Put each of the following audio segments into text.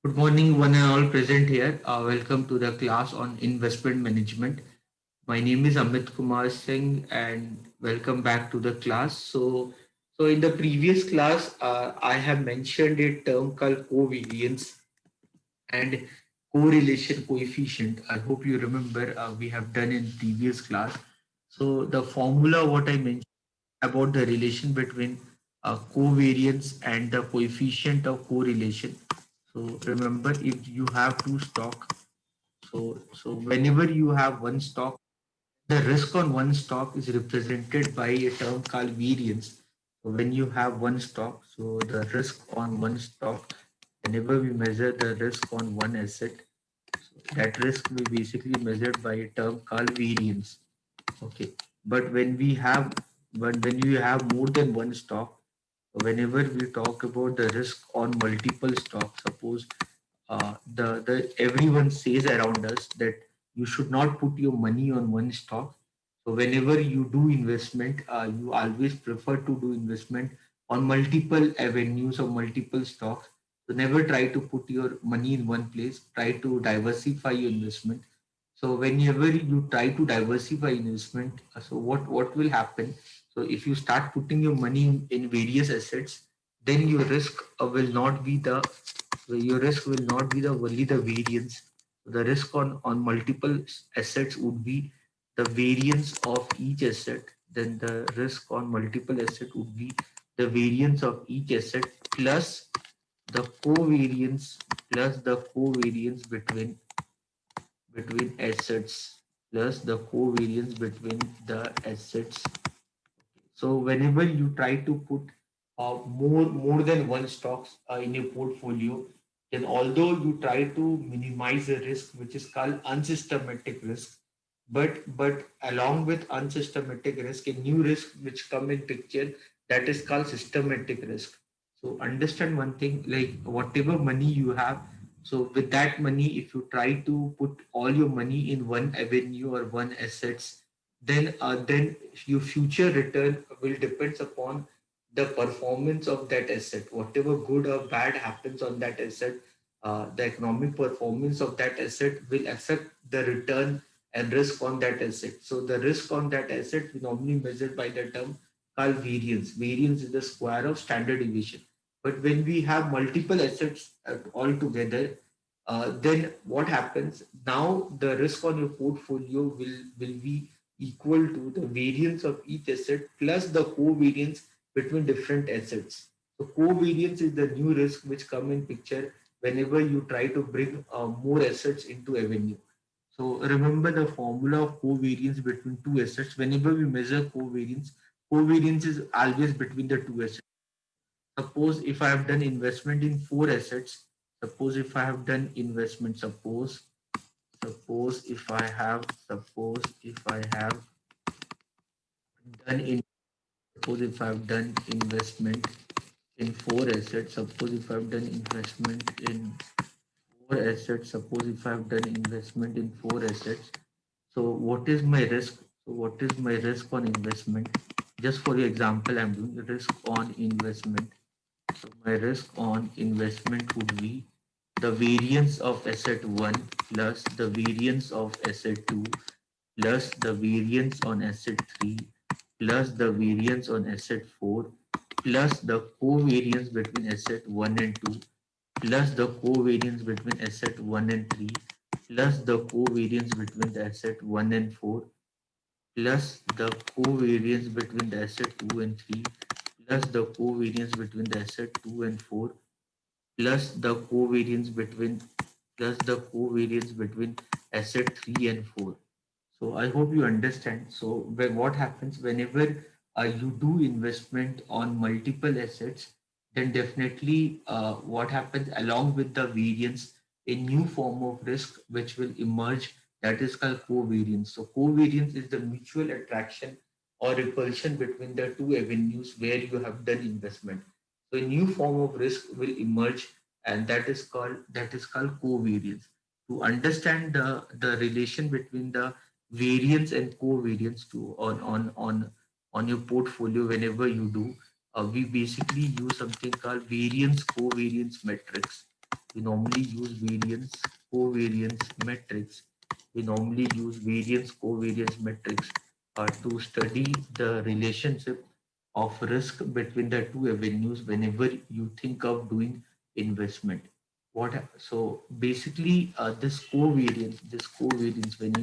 Good morning, one and all present here. Welcome to the class on investment management. My name is Amit Kumar Singh, and welcome back to the class. So in the previous class, I have mentioned a term called covariance and correlation coefficient. I hope you remember we have done in previous class. So the formula what I mentioned about the relation between covariance and the coefficient of correlation. So remember, if you have two stock, so whenever you have one stock, the risk on one stock is represented by a term called variance. So when you have one stock, so the risk on one stock, whenever we measure the risk on one asset, so that risk will be basically measured by a term called variance. Okay, but when you have more than one stock, whenever we talk about the risk on multiple stocks, suppose the everyone says around us that you should not put your money on one stock. So whenever you do investment, you always prefer to do investment on multiple avenues or multiple stocks. So never try to put your money in one place. Try to diversify your investment. So whenever you try to diversify investment, so what will happen? So if you start putting your money in various assets, then your risk will not be the only the variance. The risk on multiple assets would be the variance of each asset. Then the risk on multiple asset would be the variance of each asset plus the covariance the covariance between assets plus the covariance between the assets. So whenever you try to put more than one stocks in your portfolio, then although you try to minimize the risk, which is called unsystematic risk, but along with unsystematic risk, a new risk which come in picture, that is called systematic risk. So understand one thing, like whatever money you have, so with that money, if you try to put all your money in one avenue or one assets, then your future return will depends upon the performance of that asset. Whatever good or bad happens on that asset, the economic performance of that asset will affect the return and risk on that asset. So the risk on that asset is normally measured by the term called variance. Variance is the square of standard deviation. But when we have multiple assets all together, then what happens? Now the risk on your portfolio will be equal to the variance of each asset plus the covariance between different assets. So covariance is the new risk which come in picture whenever you try to bring more assets into avenue. So remember the formula of covariance between two assets. Whenever we measure covariance, covariance is always between the two assets. Suppose if I have done investment in four assets, suppose if I have done investment, suppose if I have done in suppose if I've done investment in four assets, suppose if I've done investment in four assets, suppose if I've done investment in four assets. So what is my risk? So what is my risk on investment? Just for your example, I'm doing risk on investment. So my risk on investment would be the variance of asset 1 plus the variance of asset 2 plus the variance on asset 3 plus the variance on asset 4 plus the covariance between asset 1 and 2 plus the covariance between asset 1 and 3 plus the covariance between the asset 1 and 4 plus the covariance between the asset 2 and 3 plus the covariance between the asset 2 and 4 plus the covariance between asset 3 and 4. So I hope you understand. So what happens whenever you do investment on multiple assets, then definitely what happens along with the variance, a new form of risk which will emerge, that is called covariance. So covariance is the mutual attraction or repulsion between the two avenues where you have done investment. So a new form of risk will emerge, and that is called covariance. To understand the relation between the variance and covariance to on your portfolio, whenever you do, we basically use something called variance covariance matrix. we normally use variance covariance metrics. We normally use variance covariance metrics to study the relationship of risk between the two avenues whenever you think of doing investment. So basically this covariance when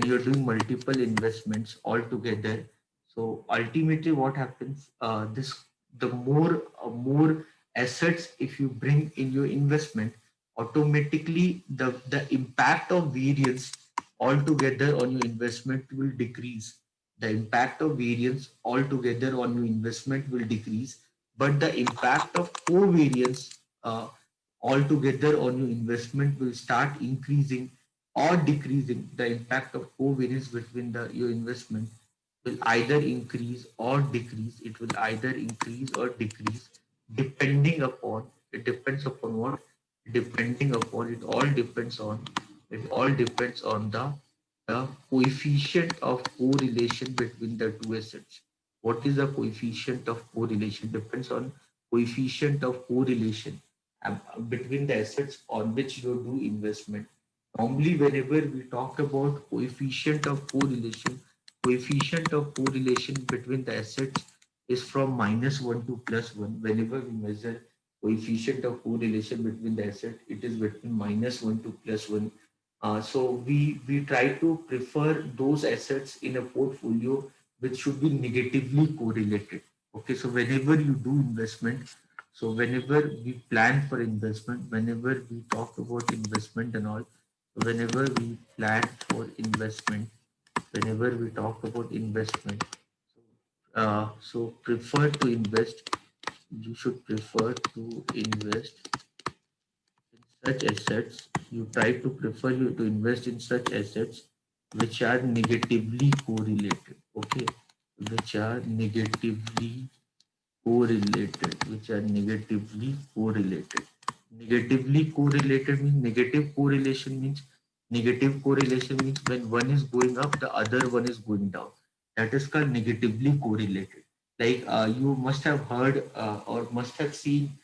you are doing multiple investments all together. So ultimately what happens, this the more assets if you bring in your investment, automatically the impact of variance altogether on your investment will decrease. The impact of variance altogether on your investment will decrease, but the impact of covariance altogether on your investment will start increasing or decreasing. The impact of covariance between your investment will either increase or decrease. It will either increase or decrease depending upon, it depends upon what? Depending upon, it all depends on the coefficient of correlation between the two assets. What is the coefficient of correlation? Depends on coefficient of correlation between the assets on which you do investment. Normally, whenever we talk about coefficient of correlation between the assets is from -1 to +1. Whenever we measure coefficient of correlation between the asset, it is between -1 to +1. So we try to prefer those assets in a portfolio which should be negatively correlated. Okay, so whenever you do investment, so whenever we plan for investment, whenever we talk about investment and all, whenever we plan for investment, whenever we talk about investment, so prefer to invest. You should prefer to invest such assets. You try to prefer you to invest in such assets which are negatively correlated. Okay, which are negatively correlated, which are negatively correlated. Negatively correlated means negative correlation means when one is going up, the other one is going down. That is called negatively correlated. Like you must have heard or must have seen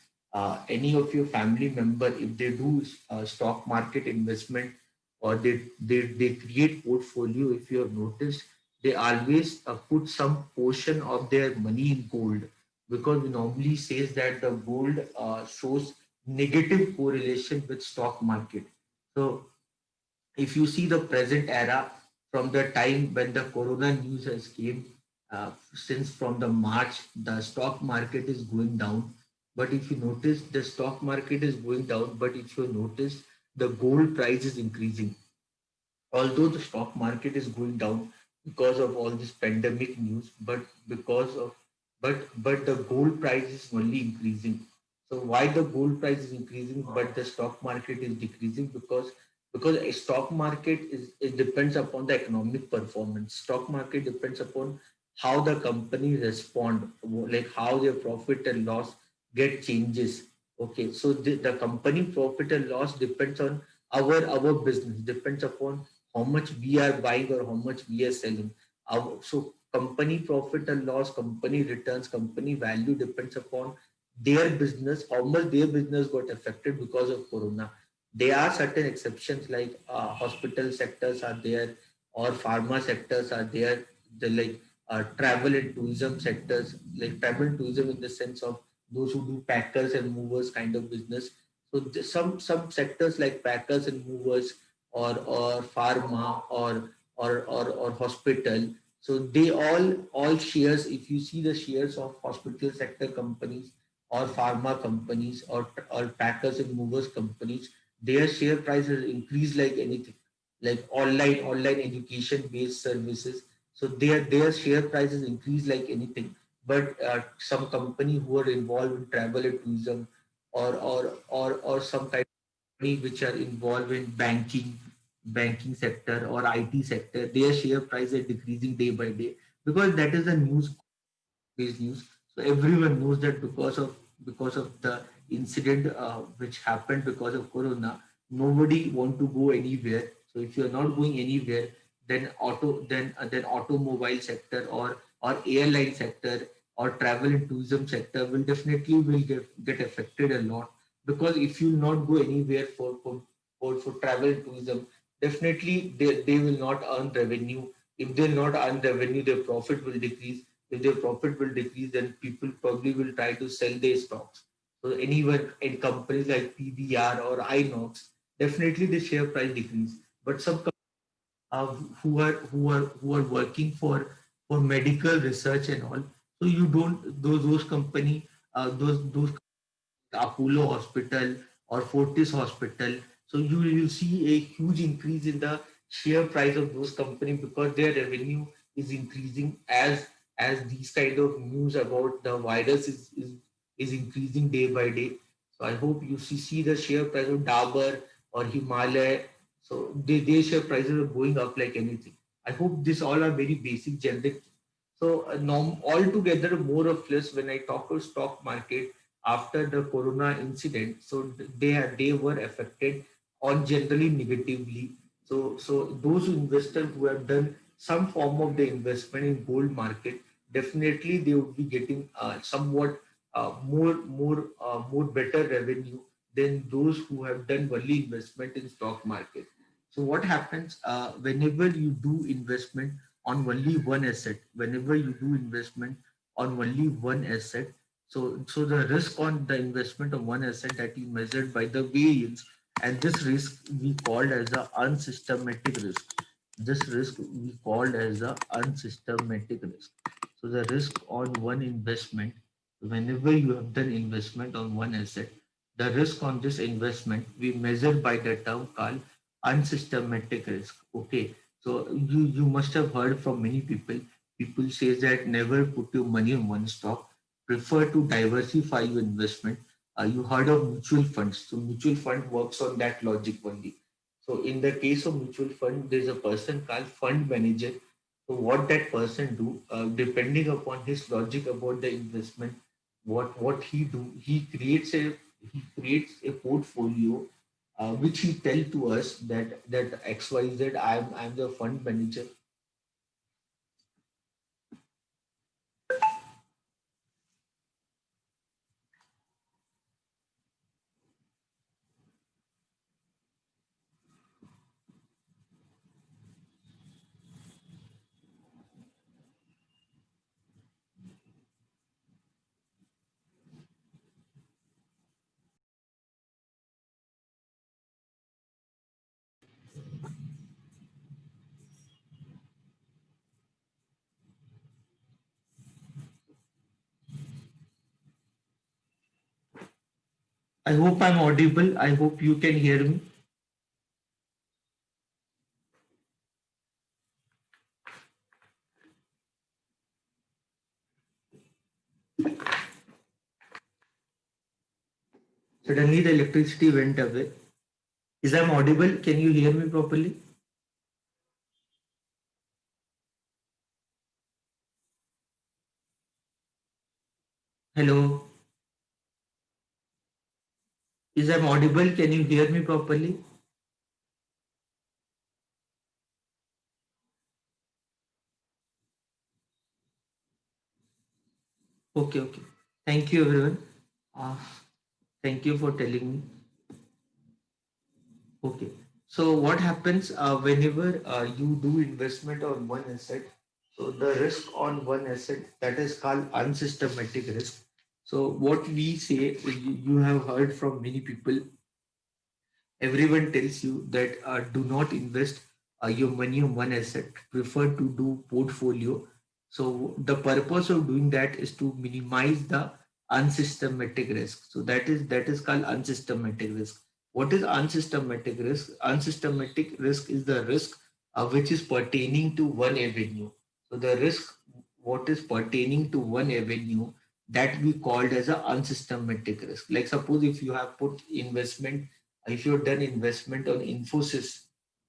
any of your family member, if they do stock market investment or they create portfolio, if you have noticed, they always put some portion of their money in gold, because we normally says that the gold shows negative correlation with stock market. So if you see the present era, from the time when the corona news has came, since from the March, the stock market is going down. But if you notice, the stock market is going down, but if you notice, the gold price is increasing. Although the stock market is going down because of all this pandemic news, but because of but the gold price is only increasing. So why the gold price is increasing but the stock market is decreasing? Because a stock market is, it depends upon the economic performance. Stock market depends upon how the company respond, like how their profit and loss get changes. Okay, so the company profit and loss depends on our business, depends upon how much we are buying or how much we are selling. So company profit and loss, company returns, company value depends upon their business, how much their business got affected because of corona. There are certain exceptions like hospital sectors are there, or pharma sectors are there. The like travel and tourism sectors, like travel and tourism in the sense of those who do packers and movers kind of business. So some sectors like packers and movers, or pharma, or hospital. So they all shares. If you see the shares of hospital sector companies or pharma companies or packers and movers companies, their share prices increase like anything, like online education based services. So their share prices increase like anything. But some company who are involved in travel and tourism, or some kind which are involved in banking sector or IT sector, their share price is decreasing day by day, because that is the news based news. So everyone knows that because of the incident which happened because of corona, nobody want to go anywhere. So if you are not going anywhere, then automobile sector or airline sector or travel and tourism sector will definitely get affected a lot, because if you not go anywhere for travel and tourism, definitely they will not earn revenue. If they will not earn revenue, their profit will decrease. If their profit will decrease, then people probably will try to sell their stocks. So anyone in companies like PVR or Inox, definitely the share price decrease. But some uh, who are working for medical research and all. So you don't those company those Apollo Hospital or Fortis Hospital. So you will see a huge increase in the share price of those companies because their revenue is increasing as these kind of news about the virus is increasing day by day. So I hope you see the share price of Dabur or Himalaya. So their share prices are going up like anything. I hope this all are very basic generic. So altogether, more or less, when I talk of stock market after the corona incident, so they were affected on generally negatively. So those investors who have done some form of the investment in gold market, definitely they would be getting somewhat more better revenue than those who have done only investment in stock market. So what happens whenever you do investment on only one asset, whenever you do investment on only one asset, so the risk on the investment of one asset that is measured by the variance, and this risk we called as a unsystematic risk. This risk we called as a unsystematic risk. So the risk on one investment, whenever you have done investment on one asset, the risk on this investment we measure by the term called unsystematic risk. Okay, so you must have heard from many people. People say that never put your money in one stock. Prefer to diversify your investment. You heard of mutual funds. So mutual fund works on that logic only. So in the case of mutual fund, there's a person called fund manager. So what that person do, depending upon his logic about the investment, what he do, he creates a portfolio which he tell to us that XYZ, I'm the fund manager. I hope I'm audible. I hope you can hear me. Suddenly the electricity went away. Is I'm audible? Can you hear me properly? Hello. Is I'm audible? Can you hear me properly? Okay, okay. Thank you, everyone. Uh, Thank you for telling me. Okay. So what happens whenever you do investment on one asset? So the risk on one asset that is called unsystematic risk. So what we say, you have heard from many people. Everyone tells you that do not invest your money on one asset. Prefer to do portfolio. So the purpose of doing that is to minimize the unsystematic risk. So that is called unsystematic risk. What is unsystematic risk? Unsystematic risk is the risk which is pertaining to one avenue. So the risk what is pertaining to one avenue that we called as a unsystematic risk. Like suppose if you have put investment, if you have done investment on Infosys,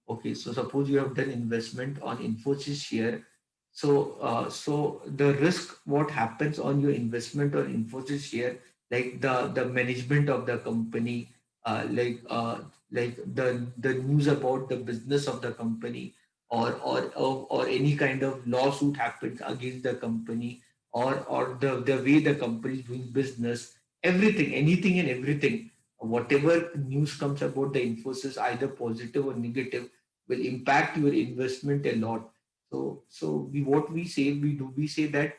okay, so suppose you have done investment on Infosys share, so the risk what happens on your investment on Infosys share, like the management of the company, like the news about the business of the company, or any kind of lawsuit happens against the company, or the way the company is doing business, everything, anything and everything. whatever news comes about the Infosys, either positive or negative, will impact your investment a lot. So we what we say we do we say that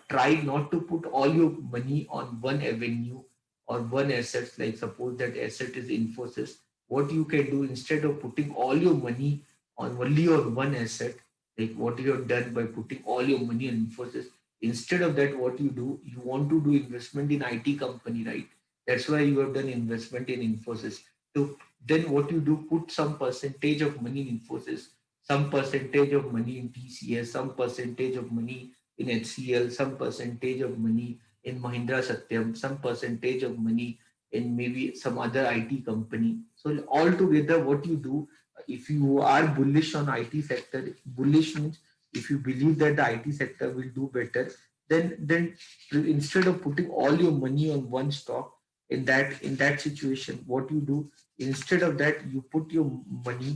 try not to put all your money on one avenue or one asset. Like suppose that asset is Infosys, what you can do instead of putting all your money on only on one asset, like what you have done by putting all your money on Infosys. Instead of that, what you do, you want to do investment in IT company, right? That's why you have done investment in Infosys. So then what you do, put some percentage of money in Infosys, some percentage of money in TCS, some percentage of money in HCL, some percentage of money in Mahindra Satyam, some percentage of money in maybe some other IT company. So altogether, what you do, if you are bullish on IT sector, bullish means if you believe that the IT sector will do better, then instead of putting all your money on one stock, in that situation, what you do, instead of that, you put your money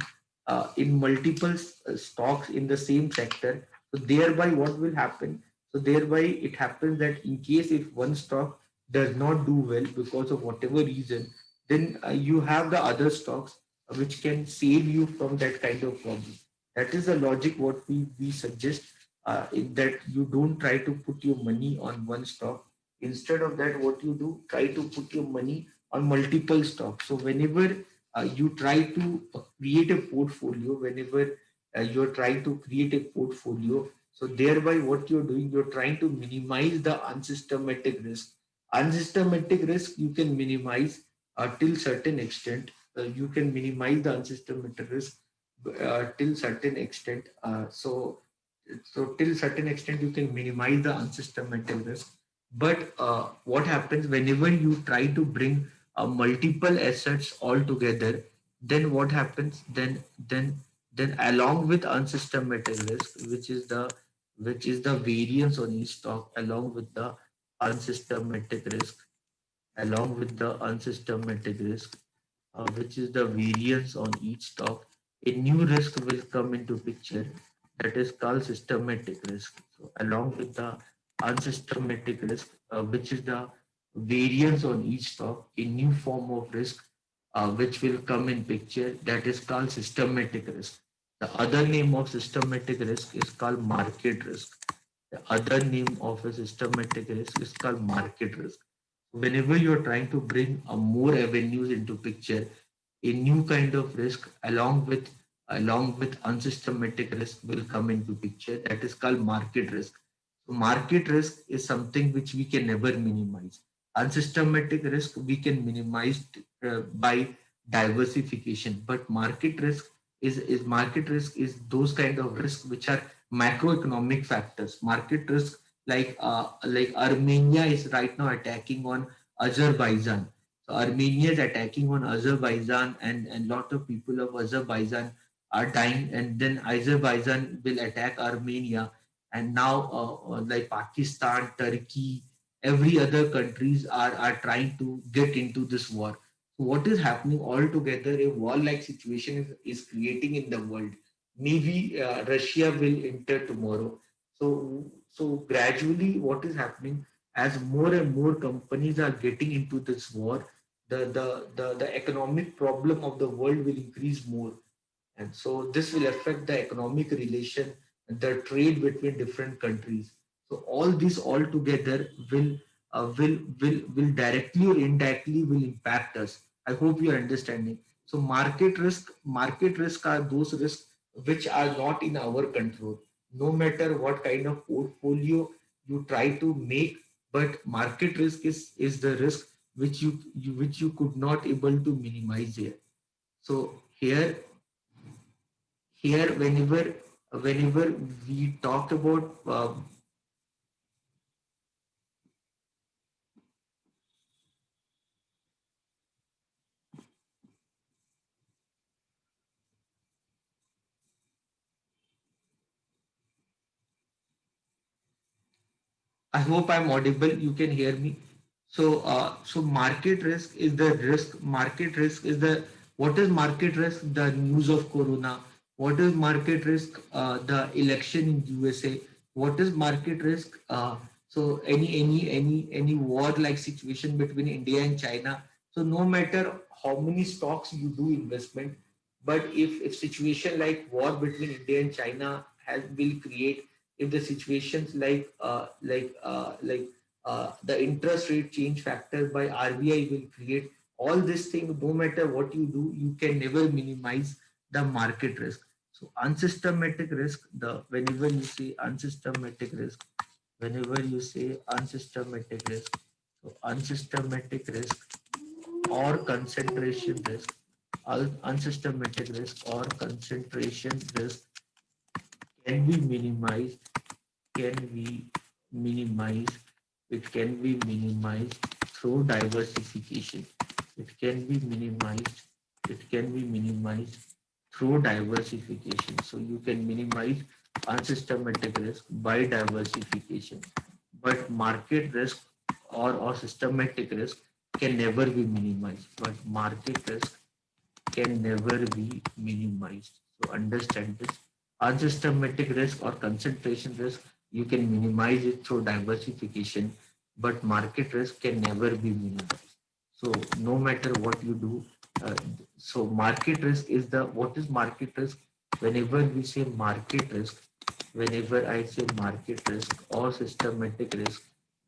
in multiple stocks in the same sector. So thereby, what will happen? So thereby, it happens that in case if one stock does not do well because of whatever reason, then you have the other stocks which can save you from that kind of problem. That is the logic what we suggest, in that you don't try to put your money on one stock. Instead of that, what you do, try to put your money on multiple stocks. So whenever you try to create a portfolio, whenever you're trying to create a portfolio, so thereby what you're doing, you're trying to minimize the unsystematic risk. Unsystematic risk you can minimize till certain extent. You can minimize the unsystematic risk till certain extent. So till certain extent you can minimize the unsystematic risk. But what happens whenever you try to bring multiple assets all together, then what happens? Then along with unsystematic risk, which is the variance on each stock, along with the unsystematic risk, which is the variance on each stock, a new risk will come into picture, that is called systematic risk. So along with the unsystematic risk, which is the variance on each stock, a new form of risk which will come in picture, that is called systematic risk. The other name of systematic risk is called market risk. The other name of a systematic risk is called market risk. Whenever you're trying to bring more avenues into picture, a new kind of risk along with unsystematic risk will come into picture, that is called market risk. So market risk is something which we can never minimize. Unsystematic risk we can minimize by diversification, but market risk is those kind of risks which are macroeconomic factors. Market risk, like Armenia is right now attacking on Azerbaijan. So Armenia is attacking on Azerbaijan, and lot of people of Azerbaijan are dying, and then Azerbaijan will attack Armenia, and now like Pakistan, Turkey, every other countries are trying to get into this war. So what is happening altogether? A war-like situation is creating in the world. Maybe Russia will enter tomorrow. So gradually, what is happening, as more and more companies are getting into this war, the economic problem of the world will increase more, and so this will affect the economic relation, the trade between different countries. So all this all together will directly or indirectly will impact us. I hope you are understanding. So market risk are those risks which are not in our control. No matter what kind of portfolio you try to make, but market risk is the risk which you could not able to minimize here. So here whenever we talk about I hope I'm audible, you can hear me. So market risk is the risk. Market risk is the what is market risk? The news of corona. What is market risk? The election in USA. What is market risk? So any war like situation between India and China. So no matter how many stocks you do investment, but if situation like war between India and China has will create, if the situations like the interest rate change factor by RBI will create all this thing, no matter what you do, you can never minimize the market risk. So unsystematic risk, the whenever you say unsystematic risk, whenever you say unsystematic risk, so unsystematic risk or concentration risk, unsystematic risk or concentration risk can be minimized, can be minimized, it can be minimized through diversification. It can be minimized, it can be minimized through diversification. So you can minimize unsystematic risk by diversification. But market risk or systematic risk can never be minimized. But market risk can never be minimized. So understand this. Unsystematic risk or concentration risk, you can minimize it through diversification, but market risk can never be minimized. So no matter what you do, uh, so market risk is the, what is market risk? Whenever we say market risk, whenever I say market risk or systematic risk,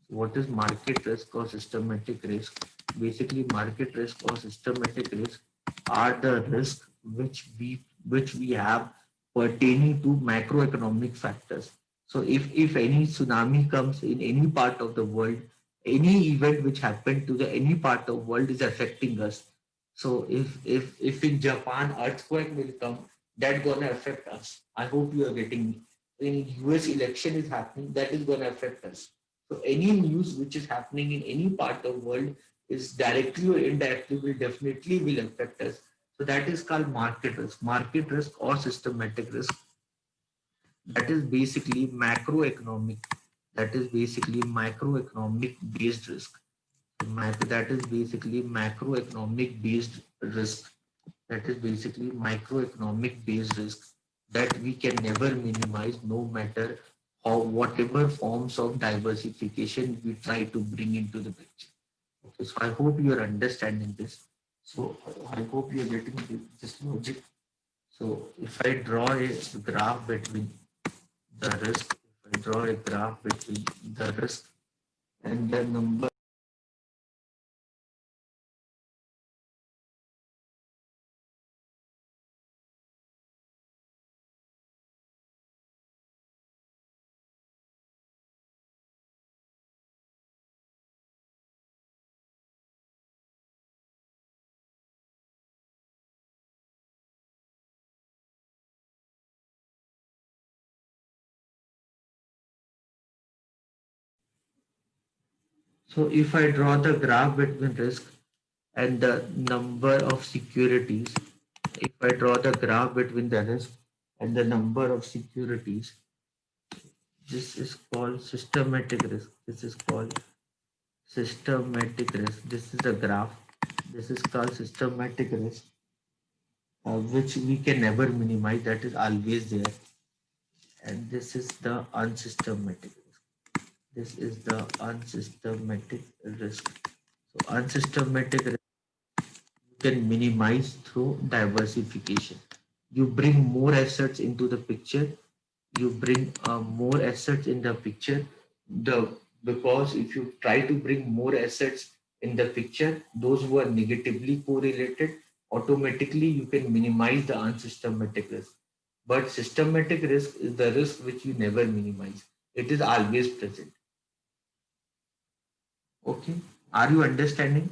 what is market risk or systematic risk? Basically, market risk or systematic risk are the risks which we have pertaining to macroeconomic factors. So if any tsunami comes in any part of the world, any event which happened to the any part of world is affecting us. So if in Japan earthquake will come, that gonna affect us. I hope you are getting me. In US election is happening, that is gonna affect us. So any news which is happening in any part of world is directly or indirectly will definitely will affect us. So that is called market risk or systematic risk. That is basically macroeconomic. That is basically macroeconomic based risk. That is basically macroeconomic based risk. That is basically microeconomic based risk that we can never minimize, no matter how whatever forms of diversification we try to bring into the picture. Okay, so I hope you are understanding this. So I hope you are getting this logic. So if I draw a graph between the risk, if I draw a graph between the risk and the number. So if I draw the graph between risk and the number of securities, if I draw the graph between the risk and the number of securities, this is called systematic risk. This is called systematic risk. This is a graph. This is called systematic risk, which we can never minimize. That is always there. And this is the unsystematic risk. This is the unsystematic risk. So unsystematic risk you can minimize through diversification. You bring more assets into the picture. You bring more assets in the picture. The Because if you try to bring more assets in the picture, those who are negatively correlated, automatically you can minimize the unsystematic risk. But systematic risk is the risk which you never minimize. It is always present. Okay. Are you understanding?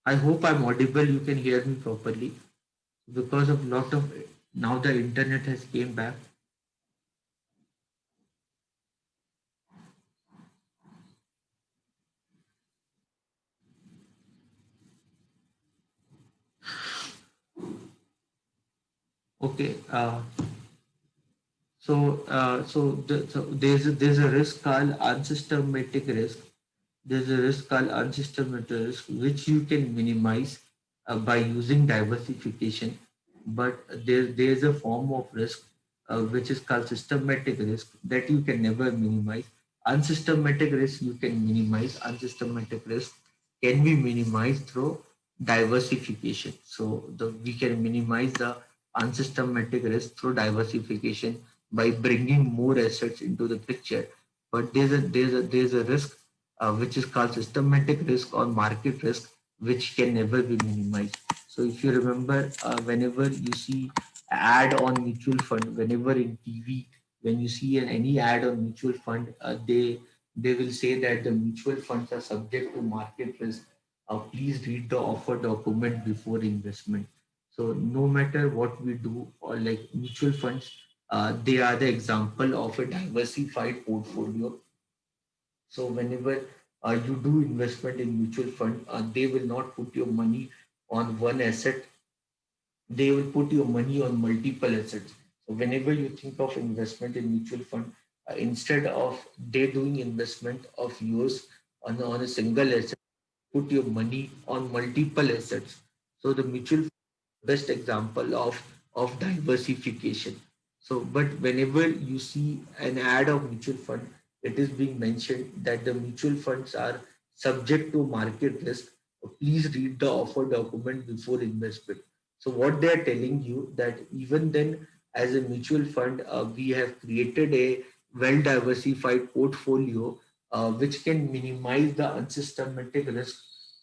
I hope I'm audible. You can hear me properly. Because of lot of now the internet has came back. Okay. So there's a risk called unsystematic risk. There's a risk called unsystematic risk which you can minimize by using diversification. But there's a form of risk which is called systematic risk that you can never minimize. Unsystematic risk you can minimize. Unsystematic risk can be minimized through diversification. So we can minimize the unsystematic risk through diversification by bringing more assets into the picture. But there's a risk which is called systematic risk or market risk, which can never be minimized. So if you remember, whenever you see ad on mutual fund, whenever in TV, when you see any ad on mutual fund, they will say that the mutual funds are subject to market risk. Please read the offer document before investment. So no matter what we do, or like mutual funds, they are the example of a diversified portfolio. So whenever you do investment in mutual fund, they will not put your money on one asset, they will put your money on multiple assets. So whenever you think of investment in mutual fund, instead of they doing investment of yours on a single asset, put your money on multiple assets. So the mutual best example of diversification. So but whenever you see an ad of mutual fund, it is being mentioned that the mutual funds are subject to market risk. Please read the offer document before investment. So what they are telling you that even then, as a mutual fund, we have created a well diversified portfolio which can minimize the unsystematic risk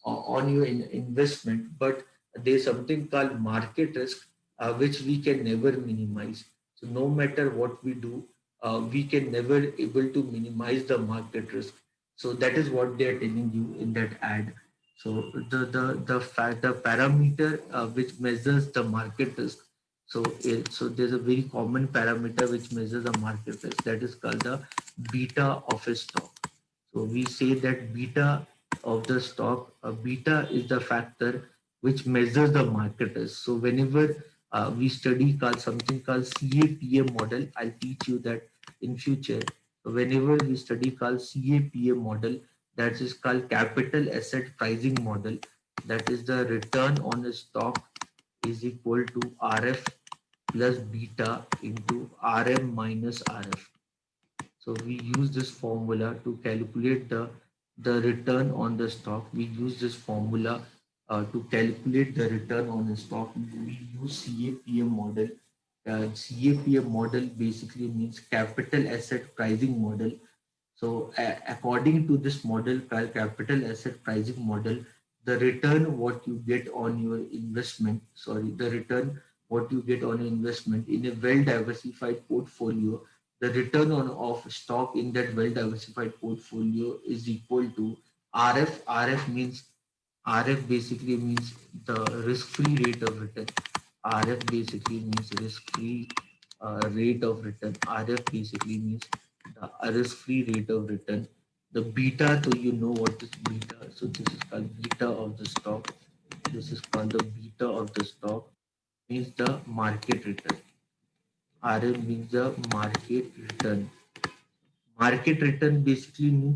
on your investment. But there's something called market risk, which we can never minimize. So no matter what we do, we can never able to minimize the market risk. So that is what they are telling you in that ad. So the parameter which measures the market risk. So there's a very common parameter which measures the market risk, that is called the beta of a stock. So we say that beta of the stock, beta is the factor which measures the market risk. So whenever we study called something called CAPM model, I'll teach you that in future. So whenever we study called CAPM model, that is called capital asset pricing model. That is the return on a stock is equal to RF plus beta into RM minus RF. So we use this formula to calculate the return on the stock. We use this formula to calculate the return on the stock. We use CAPM model. CAPM model basically means capital asset pricing model. So according to this model, capital asset pricing model, the return what you get on your investment, sorry, the return what you get on your investment in a well diversified portfolio, the return on of stock in that well diversified portfolio is equal to RF. RF basically means the risk-free rate of return. RF basically means risk-free rate of return. RF basically means the risk-free rate of return. The beta, so you know what is beta. So this is called beta of the stock. This is called the beta of the stock. Means the market return. RF means the market return. Market return basically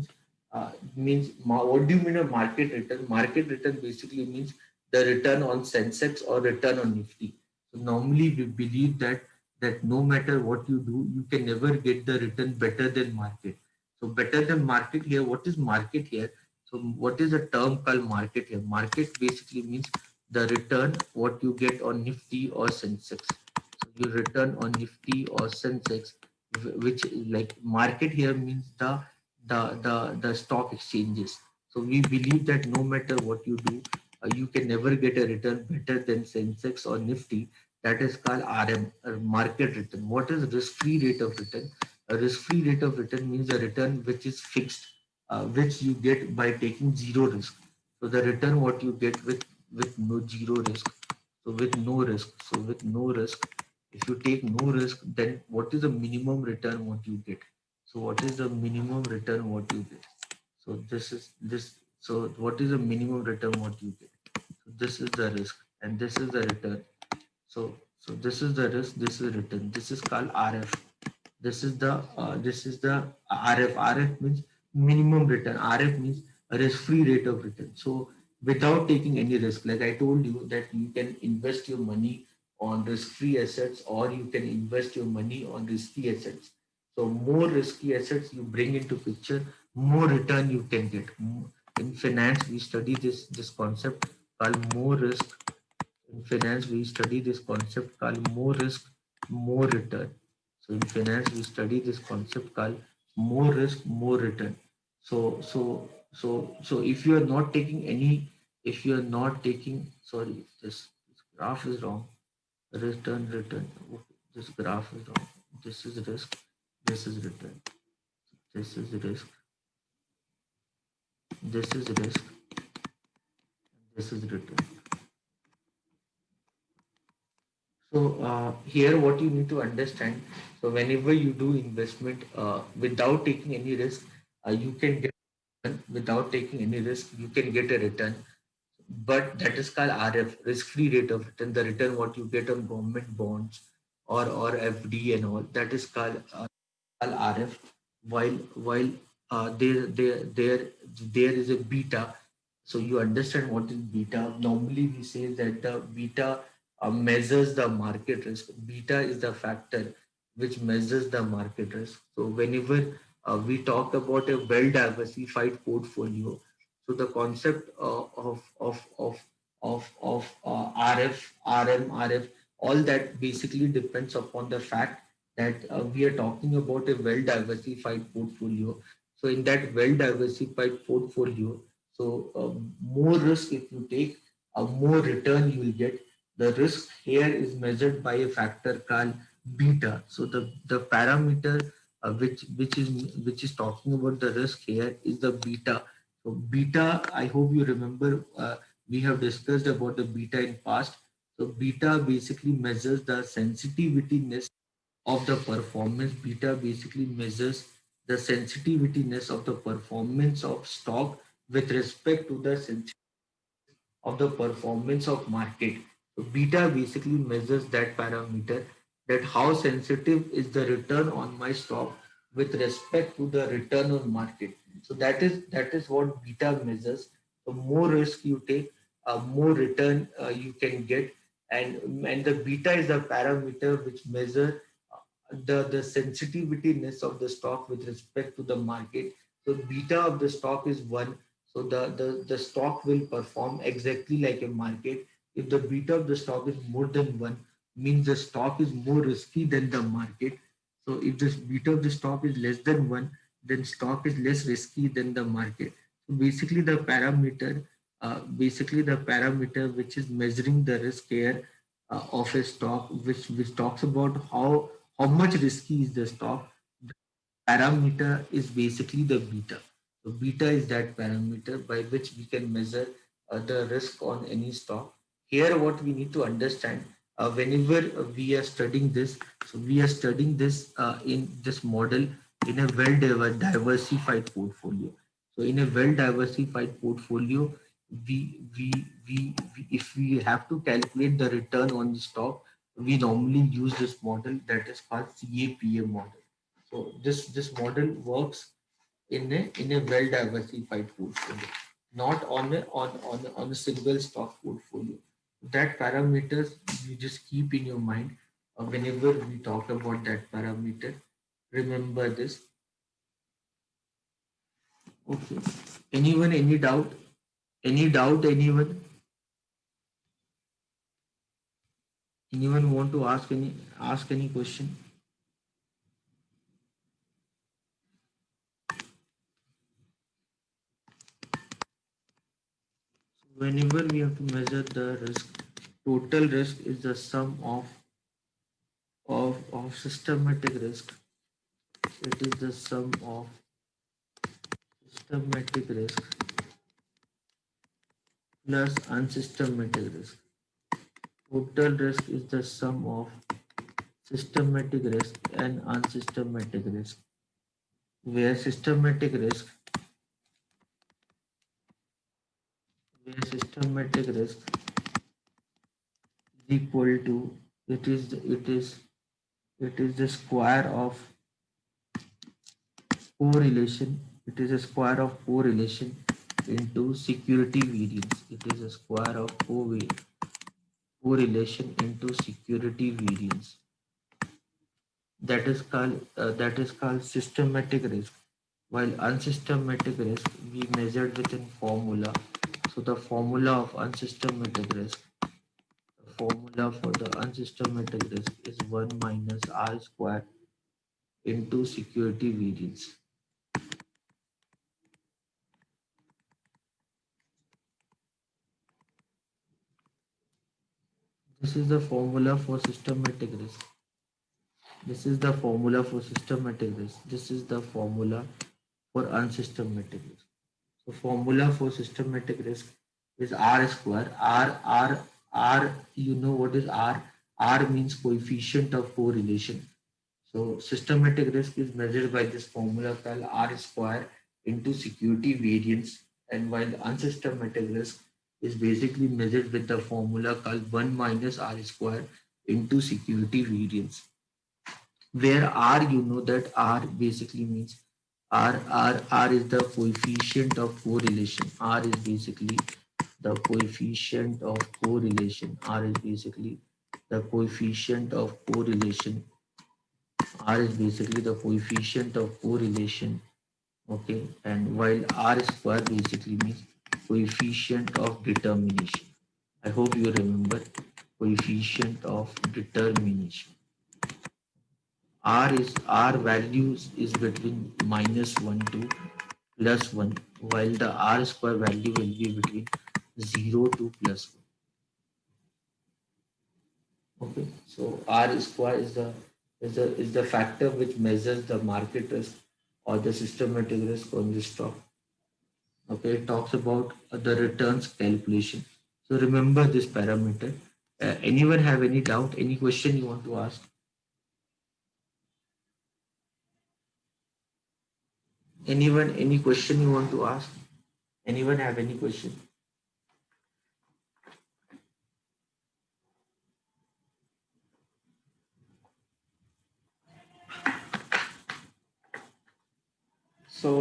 what do you mean a market return? Market return basically means the return on Sensex or return on Nifty. So normally we believe that no matter what you do, you can never get the return better than market. So better than market here. What is market here? So what is the term called market here? Market basically means the return what you get on Nifty or Sensex. So you return on Nifty or Sensex, which like market here means the stock exchanges. So we believe that no matter what you do, you can never get a return better than Sensex or Nifty. That is called RM, market return. What is risk-free rate of return? A risk-free rate of return means a return which is fixed, which you get by taking zero risk. So the return what you get with no zero risk. So with no risk. So with no risk, if you take no risk, then what is the minimum return what you get? So what is the minimum return what you get? So this is this. So what is the minimum return what you get? So this is the risk and this is the return. So this is the risk. This is return. This is called RF. This is the RF. RF means minimum return. RF means a risk-free rate of return. So without taking any risk, like I told you that you can invest your money on risk-free assets or you can invest your money on risky assets. So more risky assets you bring into picture, more return you can get. In finance, we study this concept called more risk. In finance, we study this concept called more risk, more return. So in finance, we study this concept called more risk, more return. So if you are not taking any, if you are not taking, sorry, this graph is wrong. Return. Okay, this graph is wrong. This is risk. This is return. This is risk. This is risk. This is return. So here, what you need to understand. So whenever you do investment without taking any risk, you can get without taking any risk, you can get a return. But that is called RF, risk-free rate of return. The return what you get on government bonds or FD and all, that is called RF. While there is a beta. So you understand what is beta. Normally we say that the beta measures the market risk. Beta is the factor which measures the market risk. So whenever we talk about a well diversified portfolio, so the concept of RF, RF, all that basically depends upon the fact that we are talking about a well diversified portfolio. So in that well diversified portfolio, so more risk if you take, more return you will get. The risk here is measured by a factor called beta. So the parameter which is talking about the risk here is the beta. So beta, I hope you remember, we have discussed about the beta in past. So beta basically measures the sensitiveness of the performance. Beta basically measures the sensitiveness of the performance of stock with respect to the of the performance of market. So beta basically measures that parameter, that how sensitive is the return on my stock with respect to the return on market. So that is what beta measures. The more risk you take, more return you can get, and the beta is the parameter which measure the sensitiveness of the stock with respect to the market. So beta of the stock is one. So the stock will perform exactly like a market. If the beta of the stock is more than one, means the stock is more risky than the market. So if the beta of the stock is less than one, then stock is less risky than the market. So basically the parameter which is measuring the risk here of a stock, which talks about how much risky is the stock. The parameter is basically the beta. So beta is that parameter by which we can measure the risk on any stock. Here, what we need to understand, whenever we are studying this, so we are studying this in this model in a well diversified portfolio. So in a well diversified portfolio, if we have to calculate the return on the stock, we normally use this model that is called CAPM model. So this model works in a well diversified portfolio, not on a single stock portfolio. That parameters you just keep in your mind whenever we talk about that parameter. Remember this. Okay. Anyone? Any doubt? Any doubt? Anyone want to ask any question? Whenever we have to measure the risk, total risk is the sum of systematic risk. It is the sum of systematic risk plus unsystematic risk. Total risk is the sum of systematic risk and unsystematic risk, where systematic risk is equal to, it is the square of correlation. It is a square of correlation into security variance. It is a square of correlation into security variance. That is called systematic risk. while unsystematic risk we measured within formula. So the formula of unsystematic risk, the formula for the unsystematic risk is 1 minus r square into security variance. This is the formula for systematic risk. This is the formula for systematic risk. This is the formula for unsystematic risk. So formula for systematic risk is R square. R. You know what is R? R means coefficient of correlation. So systematic risk is measured by this formula called R square into security variance, and while unsystematic risk is basically measured with the formula called 1 minus R square into security variance. Where R, you know that R basically means R is the coefficient of correlation. R is basically the coefficient of correlation. R is basically the coefficient of correlation. R is basically the coefficient of correlation. Okay, and while R square basically means coefficient of determination. I hope you remember coefficient of determination. R values is between -1 to +1, while the R square value will be between 0 to +1. Okay, so R square is the factor which measures the market risk or the systematic risk on the stock. Okay, it talks about the returns calculation. So remember this parameter. Anyone have any doubt? Any question you want to ask? Anyone? Any question you want to ask? Anyone have any question? So,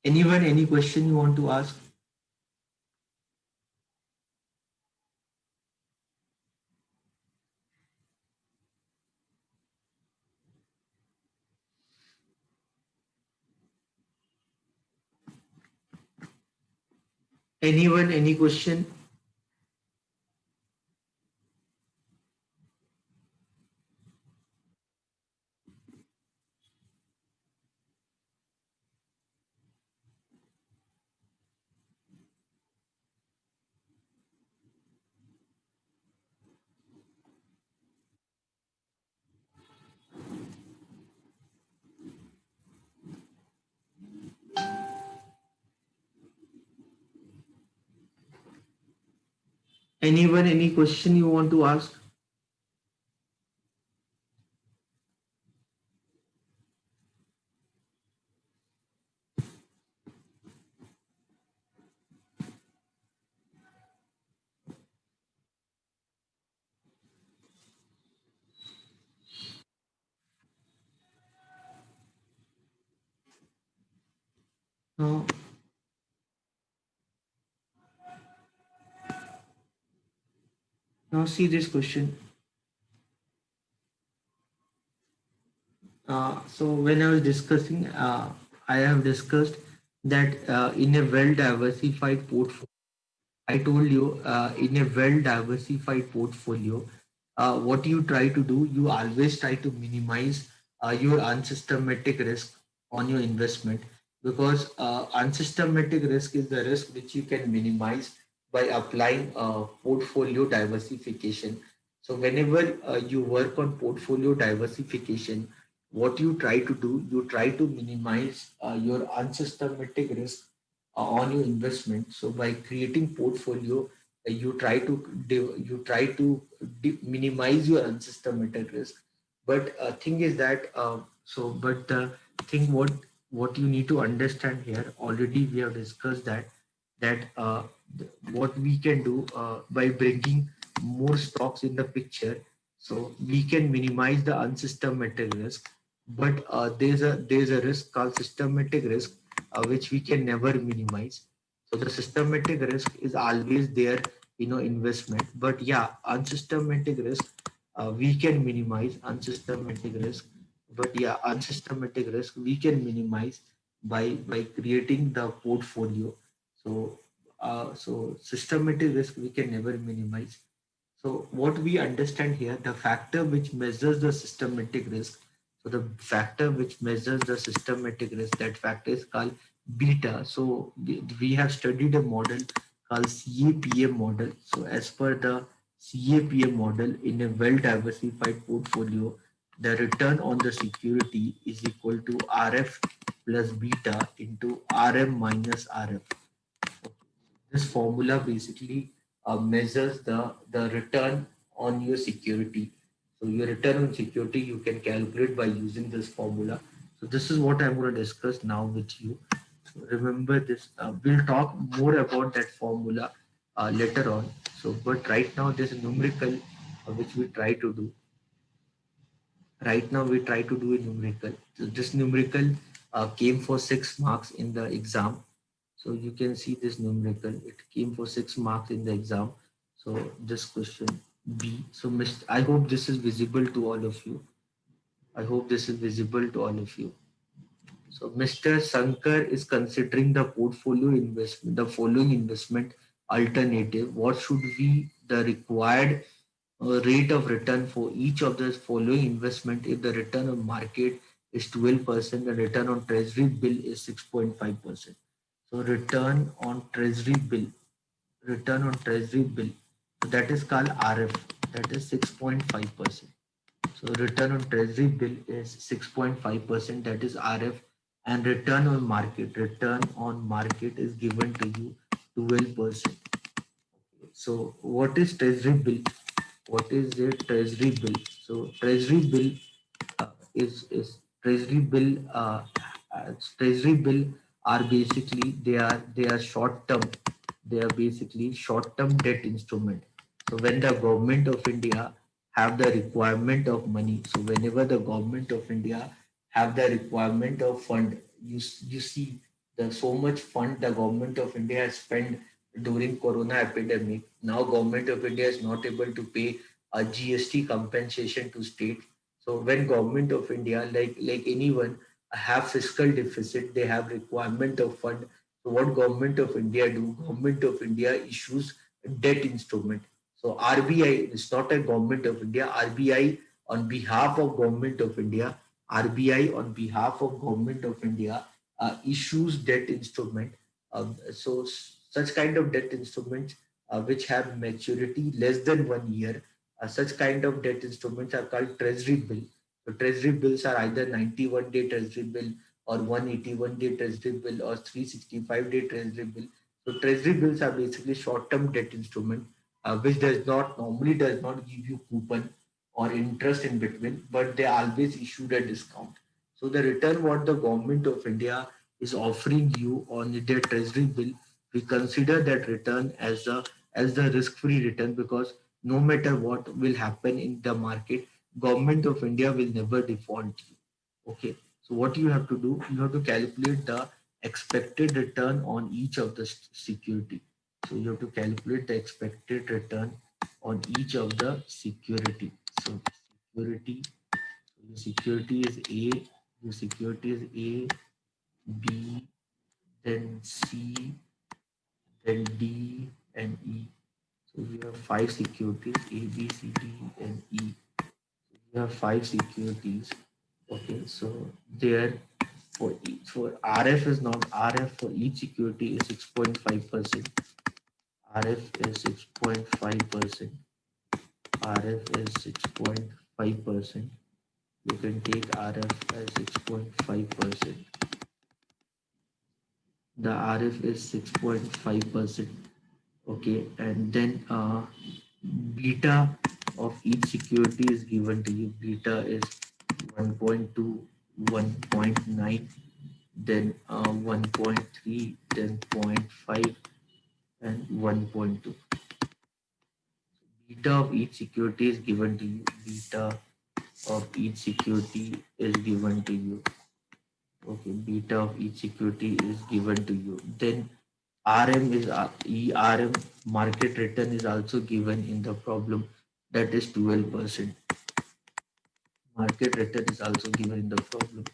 anyone, any question you want to ask? Anyone, any question? Anyone, any question you want to ask? No. Now see this question. So when I was discussing, I have discussed that in a well-diversified portfolio, I told you in a well-diversified portfolio, what you try to do, you always try to minimize your unsystematic risk on your investment, because unsystematic risk is the risk which you can minimize by applying portfolio diversification. So whenever you work on portfolio diversification, what you try to do, you try to minimize your unsystematic risk on your investment. So by creating portfolio, you try to minimize your unsystematic risk. But thing is that but the thing what you need to understand here, already we have discussed that what we can do by bringing more stocks in the picture, so we can minimize the unsystematic risk. But there's a risk called systematic risk, which we can never minimize. So the systematic risk is always there in our investment. But yeah, unsystematic risk we can minimize unsystematic risk but yeah, unsystematic risk we can minimize by creating the portfolio. So so systematic risk we can never minimize. So what we understand here, the factor which measures the systematic risk. So the factor which measures the systematic risk, that factor is called beta. So we have studied a model called CAPM model. So as per the CAPM model, in a well-diversified portfolio, the return on the security is equal to RF plus beta into RM minus RF. This formula basically measures the return on your security. So your return on security you can calculate by using this formula. So this is what I'm going to discuss now with you. So remember this. We'll talk more about that formula later on. So but right now this numerical which we try to do. Right now we try to do a numerical. So this numerical came for 6 marks in the exam. So you can see this numerical. It came for 6 marks in the exam. So this question B. So I hope this is visible to all of you. I hope this is visible to all of you. So Mr. Sankar is considering the portfolio investment, the following investment alternative. What should be the required rate of return for each of the following investment if the return on market is 12%, the return on treasury bill is 6.5%. So return on treasury bill, so that is called RF, that is 6.5%. So return on treasury bill is 6.5%, that is RF, and return on market is given to you 12%. So what is treasury bill? What is a treasury bill? So treasury bill is treasury bill are basically they are short term. They are basically short term debt instrument. So when the government of India have the requirement of money, so whenever the government of India have the requirement of fund, you see the so much fund the government of India has spent during Corona epidemic. Now government of India is not able to pay a GST compensation to state. So when government of India, like anyone, have fiscal deficit, they have requirement of fund. So what government of India do? Government of India issues debt instrument. So RBI is not a government of India. RBI on behalf of government of India, RBI on behalf of government of India issues debt instrument. So such kind of debt instruments which have maturity less than 1 year, such kind of debt instruments are called treasury bill. So treasury bills are either 91-day treasury bill or 181-day treasury bill or 365-day treasury bill. So treasury bills are basically short-term debt instrument which does not give you coupon or interest in between, but they always issued a discount. So the return what the government of India is offering you on their treasury bill, we consider that return as the risk-free return, because no matter what will happen in the market, government of India will never default you. Okay. So what you have to do, you have to calculate the expected return on each of the security. So you have to calculate the expected return on each of the security. So security, the security is A, the security is A, B, then C, then D, and E. So you have five securities, A, B, C, D, and E. You have five securities. Okay, so there for RF is not RF for each security is 6.5%. RF is 6.5%. RF is 6.5%. You can take RF as 6.5%. The RF is 6.5%. Okay, and then beta of each security is given to you. Beta is 1.2, 1.9, then 1.3, then 0.5, and 1.2. Beta of each security is given to you. Beta of each security is given to you. Okay, beta of each security is given to you. Then RM is ERM, market return is also given in the problem, that is 12%. Market return is also given in the problem.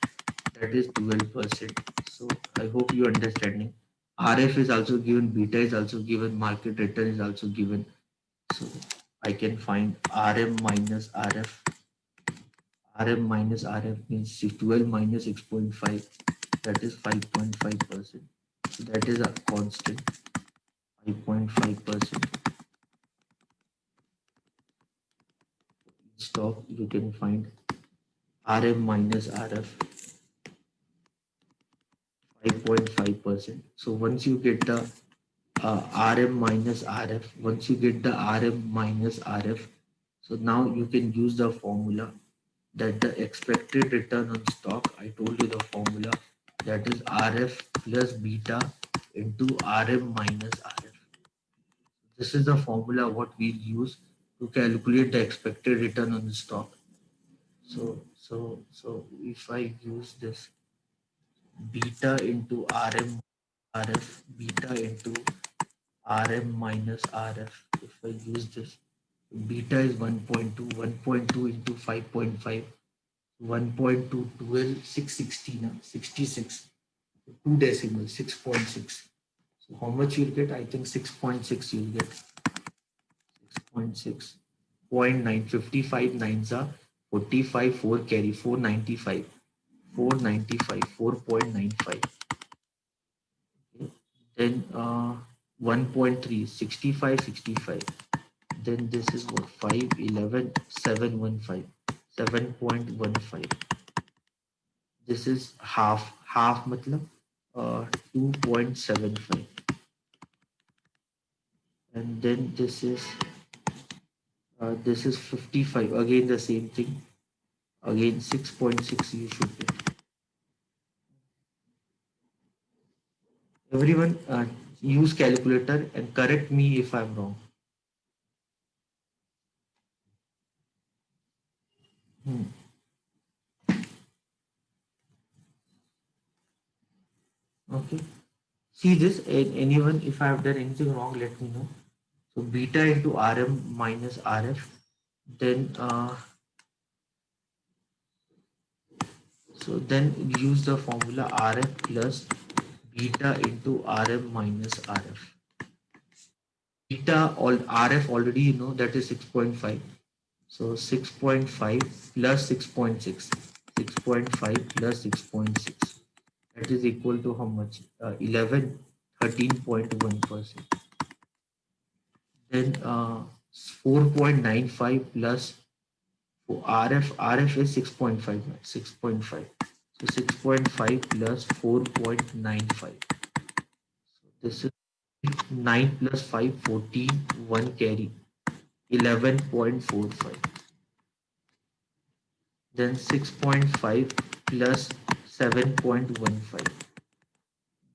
That is 12%. So I hope you understanding. RF is also given, beta is also given, market return is also given. So I can find RM minus RF. RM minus RF means 12 minus 6.5. That is 5.5%. So that is a constant 5.5%. Stock you can find RM minus RF 5.5%. So once you get the RM minus RF, once you get the RM minus RF, so now you can use the formula that the expected return on stock, I told you the formula, that is RF plus beta into RM minus RF. This is the formula what we'll use to calculate the expected return on the stock. So if I use this beta into RM RF, beta into RM minus RF, if I use this, beta is 1.2, 1.2 into 5.5, 1.2, 12, 660, 66, two decimals, 6.6. So how much you'll get? I think 6.6 you'll get. 6.6, 0.9, 55 nines are 45, 4 carry, 495, 495, 4.95. Then 1.3, 65, 65. Then this is what 5, 11, 715, 7.15. This is half matlab 2.75. And then this is 55, again the same thing, again 6.6 you should get. Everyone use calculator and correct me if I'm wrong. Okay, see this, and anyone if I have done anything wrong let me know. So beta into RM minus RF, then so then use the formula RF plus beta into RM minus RF. Beta all RF already you know that is 6.5. So 6.5 plus 6.6. 6.5 plus 6.6. That is equal to how much? 11, 13.1%. Then 4.95 plus RF is 6.5. 6.5. So 6.5 plus 4.95. So this is 9 plus 5, 14, 1 carry, 11.45. Then 6.5 plus 7.15.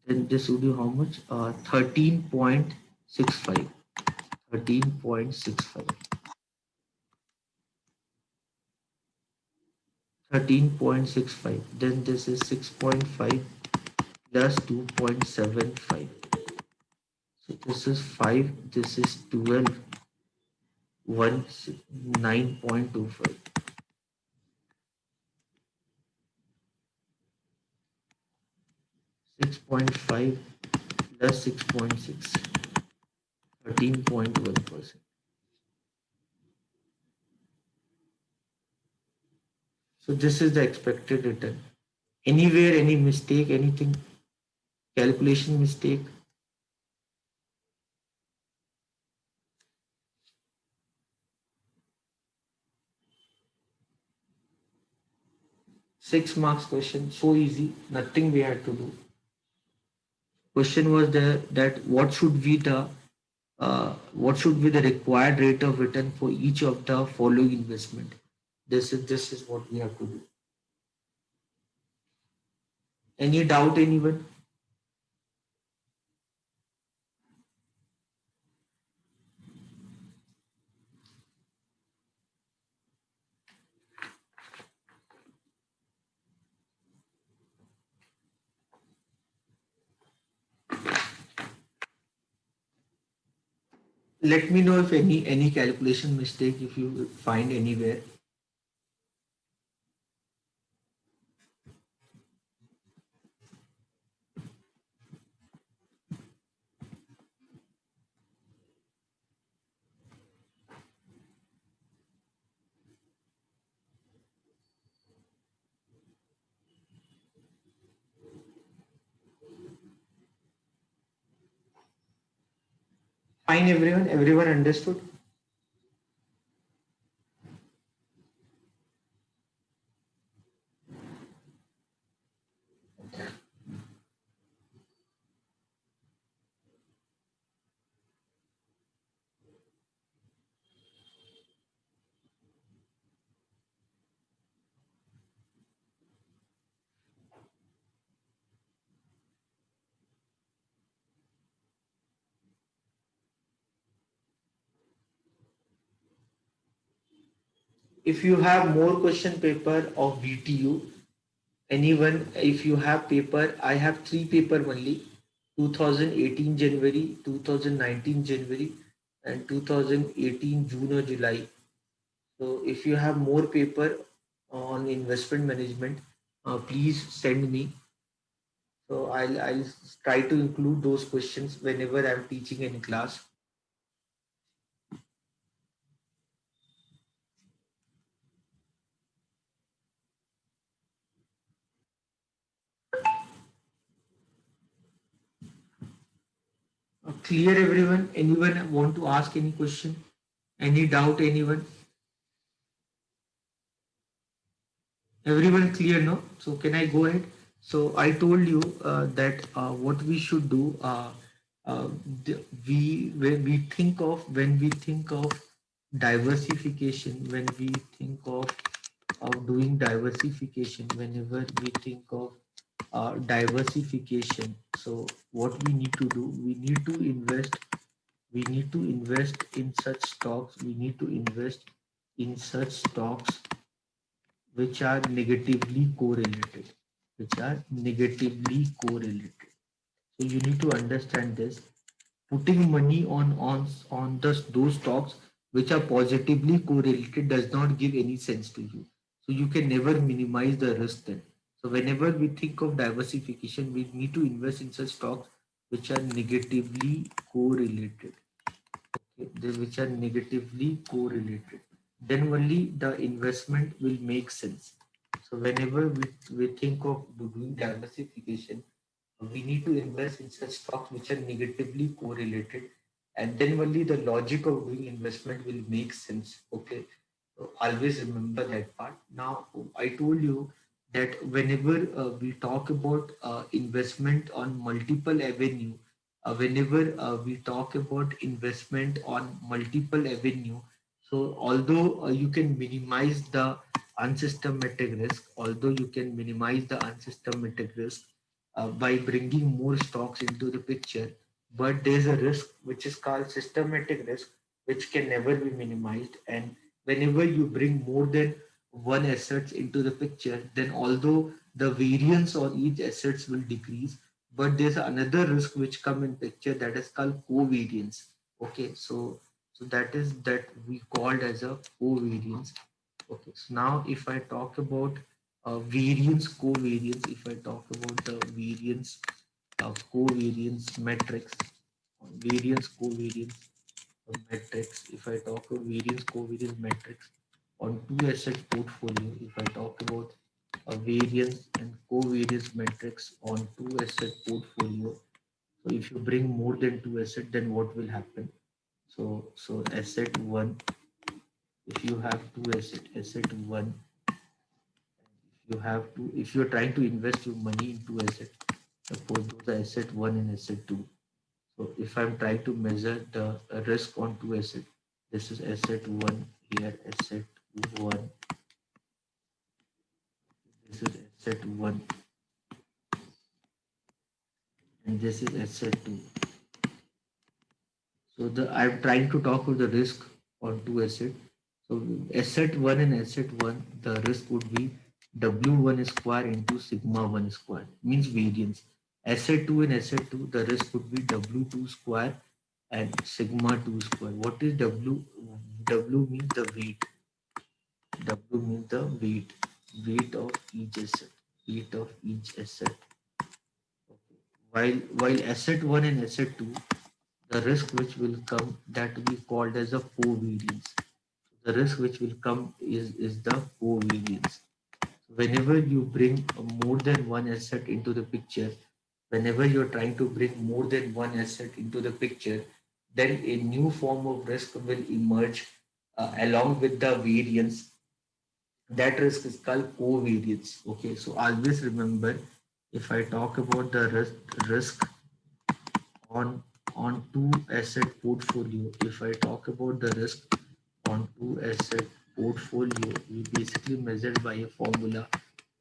Then this would be how much? 13.65. 13.65. 13.65. Then this is 6.5 plus 2.75. So this is 5. This is 12. 9.25. 6.5 plus 6.6. 13.1%. So this is the expected return. Anywhere, any mistake, anything, calculation mistake? Six marks question, so easy, nothing we had to do. Question was there that what should be the required rate of return for each of the following investment. This is what we have to do. Any doubt, anyone? Let me know if any calculation mistake if you find anywhere. Fine, everyone. Everyone understood? If you have more question paper of BTU, anyone, if you have paper, I have three paper only: 2018 January, 2019 January, and 2018 June or July. So if you have more paper on investment management, please send me. So I'll try to include those questions whenever I'm teaching in class. Clear, everyone? Anyone want to ask any question? Any doubt, anyone? Everyone clear, no? So can I go ahead? So I told you that what we should do. Uh, when we think of diversification, when we think of doing diversification, whenever we think of diversification, so what we need to do, we need to invest in such stocks, we need to invest in such stocks which are negatively correlated, which are negatively correlated. So you need to understand this. Putting money on those stocks which are positively correlated does not give any sense to you. So you can never minimize the risk then. So whenever we think of diversification, we need to invest in such stocks which are negatively correlated. Okay, which are negatively correlated. Then only the investment will make sense. So whenever we think of doing diversification, we need to invest in such stocks which are negatively correlated, and then only the logic of doing investment will make sense. Okay, so always remember that part. Now I told you that whenever we talk about investment on multiple avenue, whenever we talk about investment on multiple avenue, so although you can minimize the unsystematic risk, although you can minimize the unsystematic risk by bringing more stocks into the picture, but there's a risk which is called systematic risk, which can never be minimized. And whenever you bring more than one assets into the picture, then although the variance on each assets will decrease, but there's another risk which come in picture, that is called covariance. Okay, so that we called as a covariance. Okay, so now if I talk about variance, covariance, if I talk about the variance, covariance metrics, variance, covariance metrics, if I talk about variance, covariance metrics on two asset portfolio, if I talk about a variance and covariance metrics on two asset portfolio, so if you bring more than two asset, then what will happen? So asset one, if you have two asset one, you have to, if you're trying to invest your money into asset, suppose those are asset one and asset two. So if I'm trying to measure the risk on two asset, this is asset one here, asset one, this is asset one, and this is asset two. So the I'm trying to talk about the risk on two asset. So asset one and asset one, the risk would be W1 square into sigma 1 square, means variance. Asset 2 and asset 2, the risk would be W2 square and sigma 2 square. What is W? W means the weight. W means the weight of each asset, weight of each asset. Okay. While asset 1 and asset 2, the risk which will come, that will be called as a covariance. The risk which will come is the covariance. Whenever you bring more than one asset into the picture, whenever you're trying to bring more than one asset into the picture, then a new form of risk will emerge along with the variance. That risk is called covariance. Okay, so always remember, if I talk about the risk on two asset portfolio, if I talk about the risk on two asset portfolio, we basically measured by a formula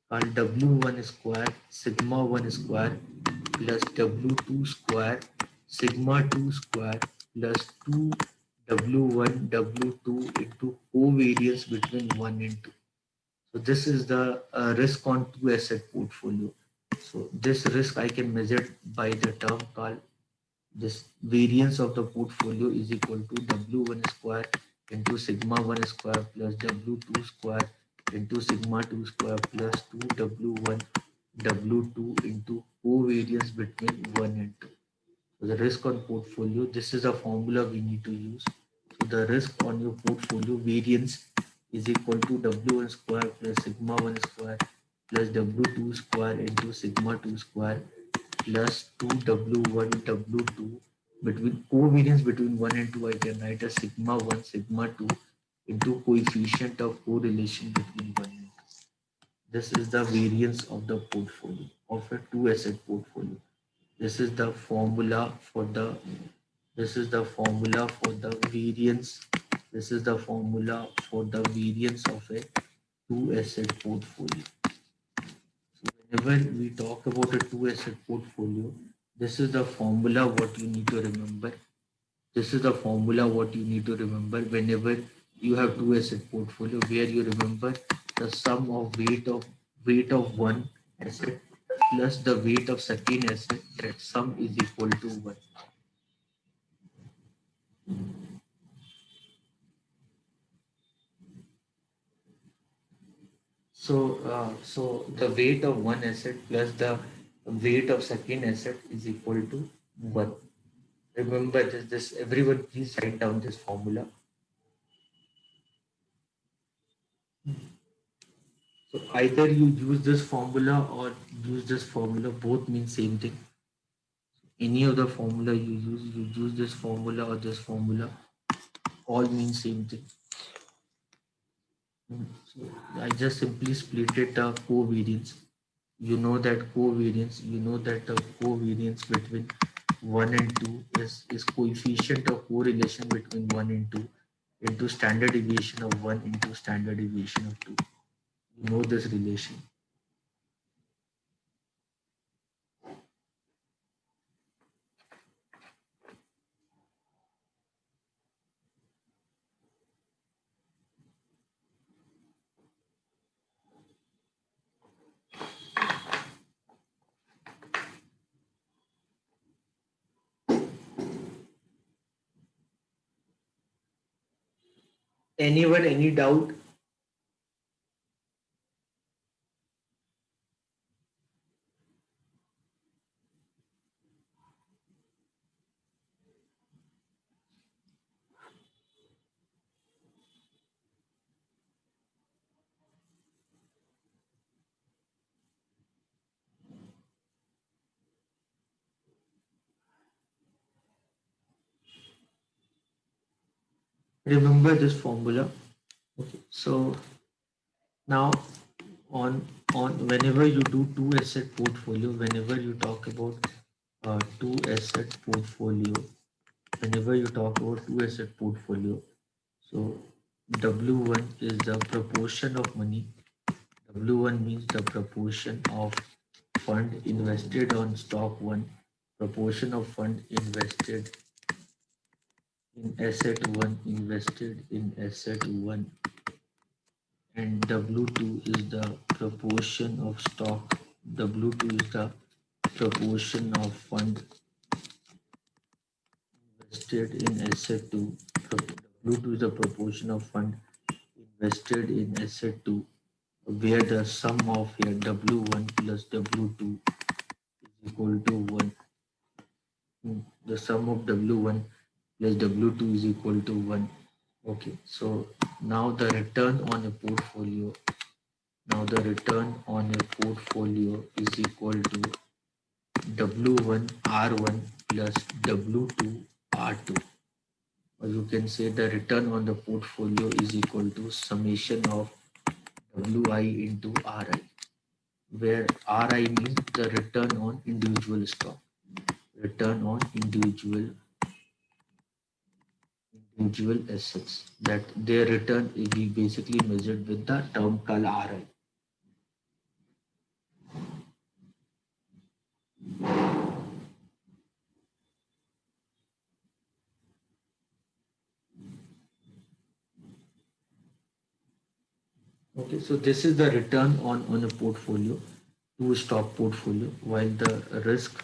called W1 square sigma 1 square plus W2 square sigma 2 square plus 2 W1 W2 into covariance between 1 and 2. So this is the risk on two asset portfolio. So this risk I can measure by the term called this variance of the portfolio is equal to W1 square into sigma 1 square plus W2 square into sigma 2 square plus 2W1 W2 into covariance between 1 and 2. So the risk on portfolio, this is a formula we need to use. So the risk on your portfolio variance is equal to W1 square plus sigma 1 square plus W2 square into sigma 2 square plus 2W1 W2 between covariance between 1 and 2. I can write as sigma 1 sigma 2 into coefficient of correlation between 1 and 2. This is the variance of the portfolio of a two asset portfolio. This is the formula for the variance. This is the formula for the variance of a two asset portfolio. So whenever we talk about a two asset portfolio, this is the formula what you need to remember. This is the formula what you need to remember whenever you have two asset portfolio, where you remember the sum of weight of one asset plus the weight of second asset, that sum is equal to 1. So the weight of one asset plus the weight of second asset is equal to 1. Remember this, everyone please write down this formula. So either you use this formula or use this formula, both mean same thing. Any other formula you use this formula or this formula, all mean same thing. So I just simply split it covariance. You know that the covariance between 1 and 2 is coefficient of correlation between 1 and 2 into standard deviation of 1 into standard deviation of 2. You know this relation. Anyone, any doubt? Remember this formula. Okay, so now on whenever you do two asset portfolio, whenever you talk about two asset portfolio, whenever you talk about two asset portfolio, so W1 is the proportion of money. W1 means the proportion of fund invested on stock 1, proportion of fund invested in asset 1 invested in asset 1, and W2 is the proportion of stock. W2 is the proportion of fund invested in asset 2. W2 is the proportion of fund invested in asset 2, where the sum of your W1 plus W2 is equal to 1. The sum of W1 plus W2 is equal to 1. Okay, so now the return on a portfolio, is equal to W1 R1 plus W2 R2. or you can say the return on the portfolio is equal to summation of WI into RI, where RI means the return on individual stock, return on individual assets, that their return is basically measured with the term called RI. Okay, so this is the return on a portfolio, to a stock portfolio, while the risk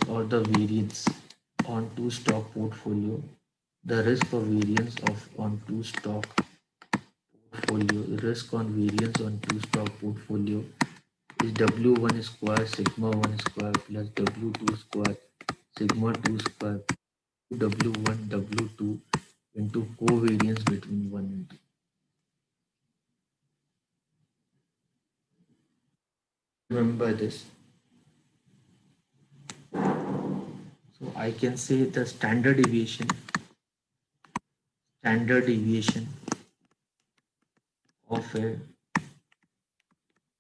or the variance on two stock portfolio, the risk or variance of on two stock portfolio, risk on variance on two stock portfolio is W1 square sigma 1 square plus W2 square sigma 2 square W1 W2 into covariance between 1 and 2. Remember this. So I can say the standard deviation of a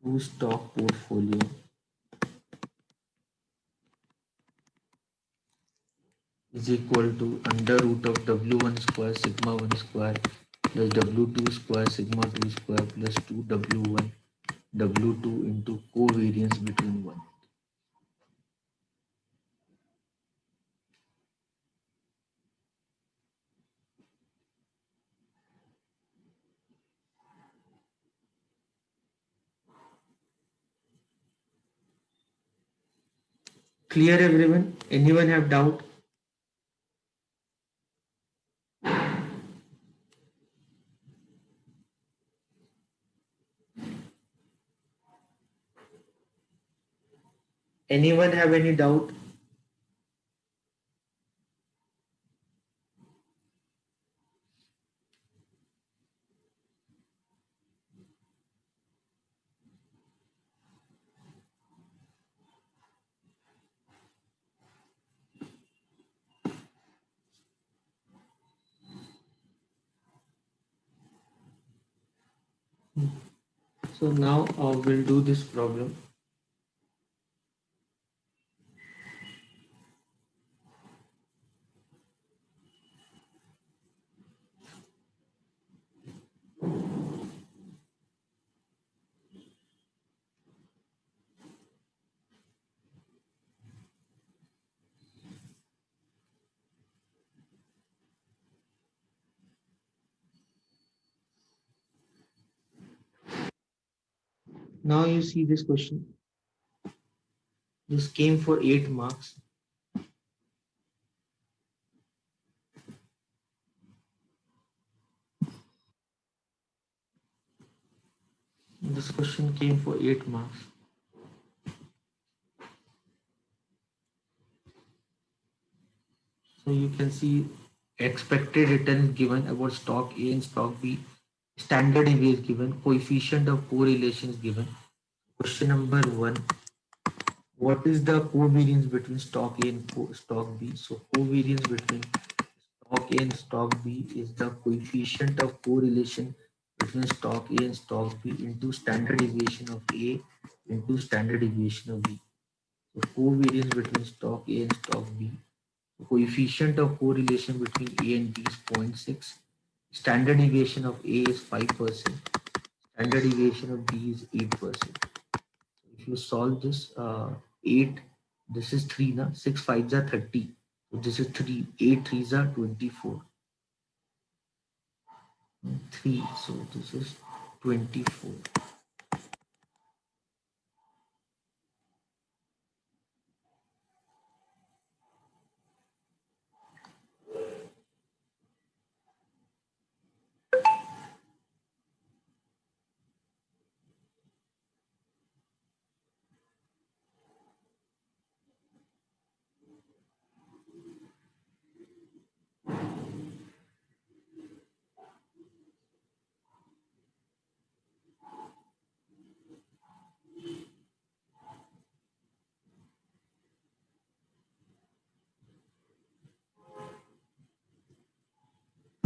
two stock portfolio is equal to under root of W1 square sigma 1 square plus W2 square sigma 2 square plus 2W1 W2 into covariance between 1. Clear everyone? Anyone have doubt? Anyone have any doubt? So now we'll do this problem. Now you see this question. This came for 8 marks. This question came for 8 marks. So you can see expected return given about stock A and stock B. Standard EV is given. Coefficient of correlation is given. Question number 1. What is the covariance between stock A and stock B? So covariance between stock A and stock B is the coefficient of correlation between stock A and stock B into standard deviation of A into standard deviation of B. So covariance between stock A and stock B. The coefficient of correlation between A and B is 0.6. Standard deviation of A is 5%. Standard deviation of B is 8%. So if you solve this, 8, this is 3, na? 6 5s are 30. So this is 3, 8 3s are 24. 3, so this is 24.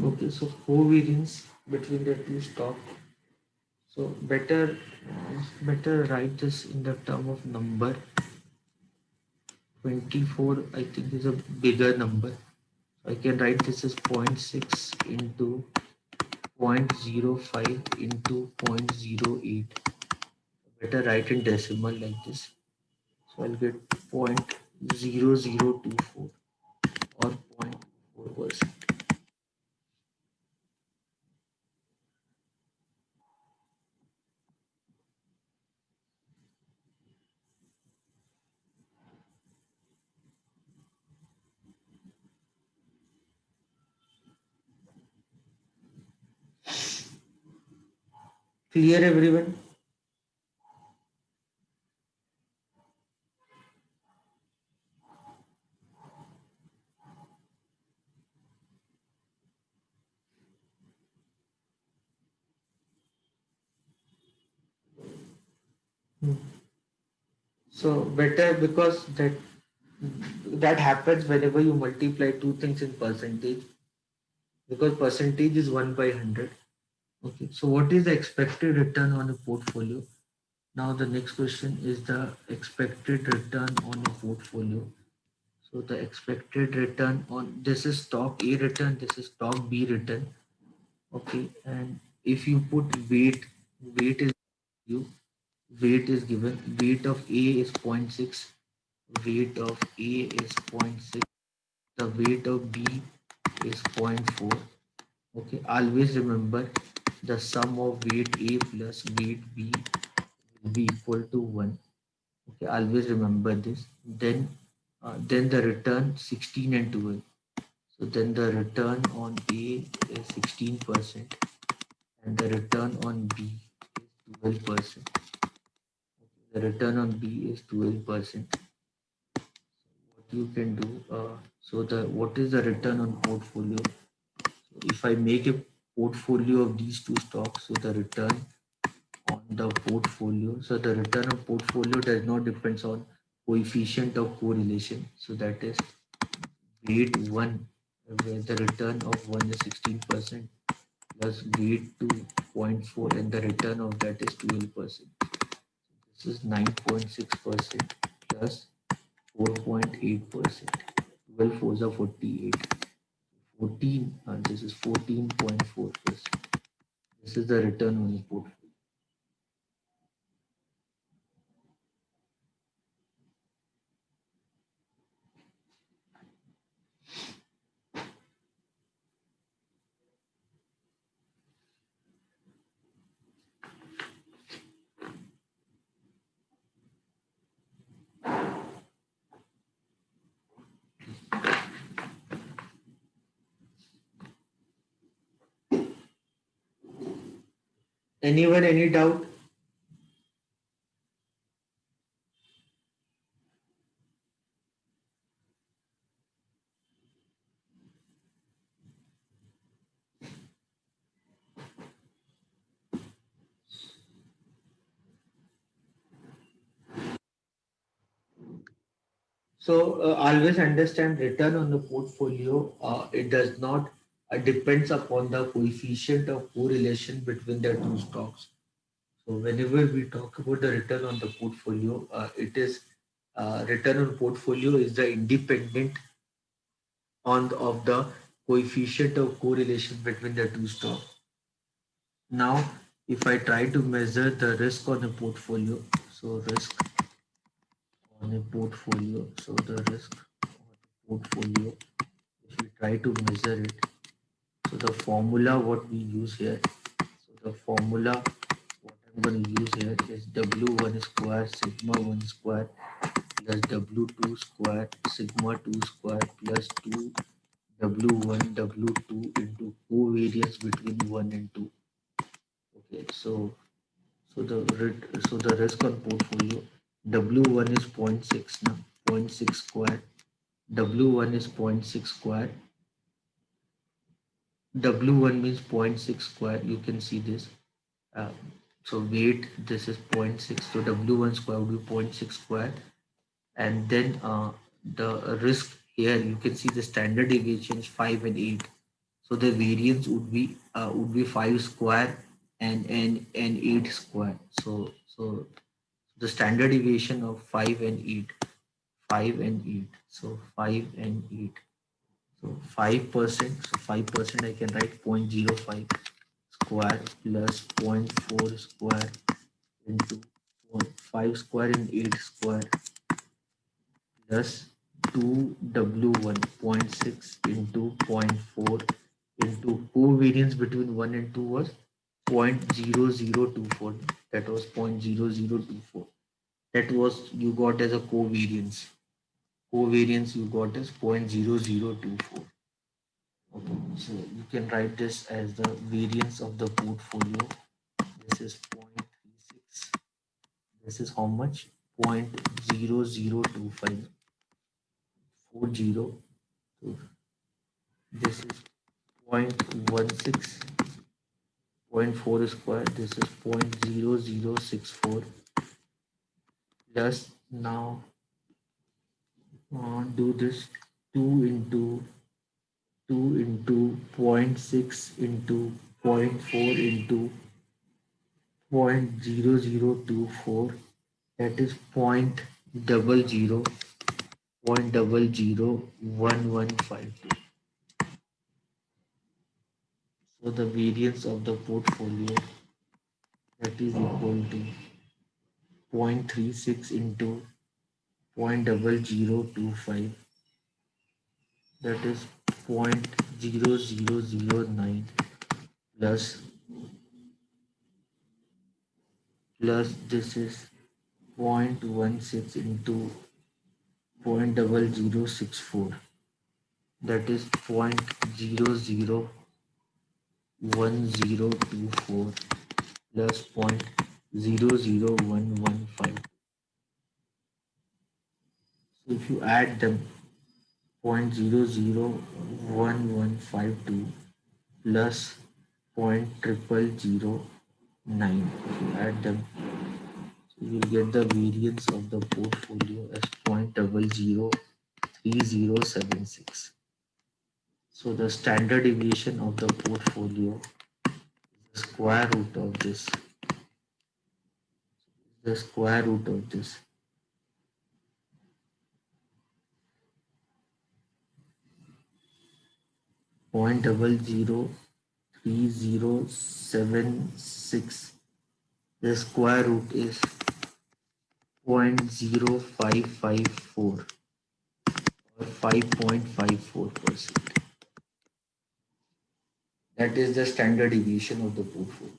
Okay, so covariance between the two stock. So better write this in the term of number. 24 I think is a bigger number. I can write this as zero point 0.6 into 0.05 into 0.08. Better write in decimal like this. So I'll get 0.0024 or 0.4%. Clear everyone? Hmm. So better because that happens whenever you multiply two things in percentage, because percentage is 1 by 100. Okay, so what is the expected return on a portfolio? Now the next question is the expected return on a portfolio. So the expected return on this is stock A return, this is stock B return. Okay, and if you put weight is you weight is given. Weight of A is zero point 0.6. Weight of A is zero point 0.6. The weight of B is zero point 0.4. Okay, always remember the sum of weight A plus weight B will be equal to 1. Okay, always remember this. Then the return 16 and 12. So then the return on A is 16% and the return on B is 12%. The return on B is 12%. What you can do, so the what is the return on portfolio? So if I make a portfolio of these two stocks, so the return on the portfolio, so the return of portfolio does not depends on coefficient of correlation. So that is weight 1, where the return of 1 is 16% plus weight 2 zero point 0.4 and the return of that is 12%. This is 9.6% plus 4.8%. 12 fours are 48. 14, and this is 14.4%. This is the return on the portfolio. Anyone, any doubt? So always understand return on the portfolio. It does not depends upon the coefficient of correlation between the two stocks. So whenever we talk about the return on the portfolio, it is return on portfolio is the independent of the coefficient of correlation between the two stocks. Now, if I try to measure the risk on a portfolio, so risk on a portfolio, so the risk on a portfolio, if we try to measure it, so the formula what we use here, so the formula what I'm going to use here is W1 square sigma 1 square plus W2 square sigma 2 square plus 2 W1 W2 into covariance between 1 and 2. Okay, so the risk on portfolio W1 is zero point 0.6 now, zero point 0.6 square. W1 is zero point 0.6 square. W1 means zero point 0.6 square. You can see this. Uh, so weight, this is zero point 0.6. So W1 square will be zero point 0.6 square. And then the risk here, you can see the standard deviation is 5 and 8. So the variance would be 5 square and 8 square. So the standard deviation of 5 and 8, 5 and 8. So 5 and 8. So 5%. So 5% I can write 0.05 square plus 0.4 square into 5 square and 8 square plus 2W1 0.6 into 0.4 into covariance between 1 and 2 was 0.0024. That was 0.0024. That was you got as a covariance. Covariance you got as 0.0024. Okay, so you can write this as the variance of the portfolio. This is 0.36. This is how much? 0.0025. 40. So this is 0.16. 0.4 square. This is 0.0064 plus now do this 2 into 2 into 0.6 into 0.4 into 0.0024, that is 0.000115. So the variance of the portfolio, that is equal to 0.36 into 0.0025, that is 0.0009 plus this is 0.16 into 0.0064, that is 0.001024 plus 0.00115. So if you add them, 0.001152 plus 0.0009, if you add them, so you will get the variance of the portfolio as 0.003076. So the standard deviation of the portfolio is the square root of this. The square root of this. Point 0.003076. The square root is 0.0554 or 5.54%. That is the standard deviation of the portfolio.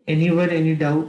Anyone, any doubt?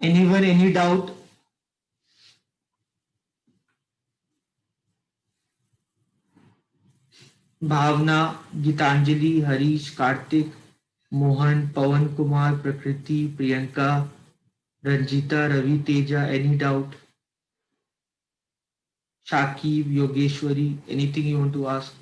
Anyone, any doubt? Bhavna, Gitanjali, Harish, Karthik. Mohan, Pawan Kumar, Prakriti, Priyanka, Ranjita, Ravi Teja, any doubt? Shakib, Yogeshwari, anything you want to ask?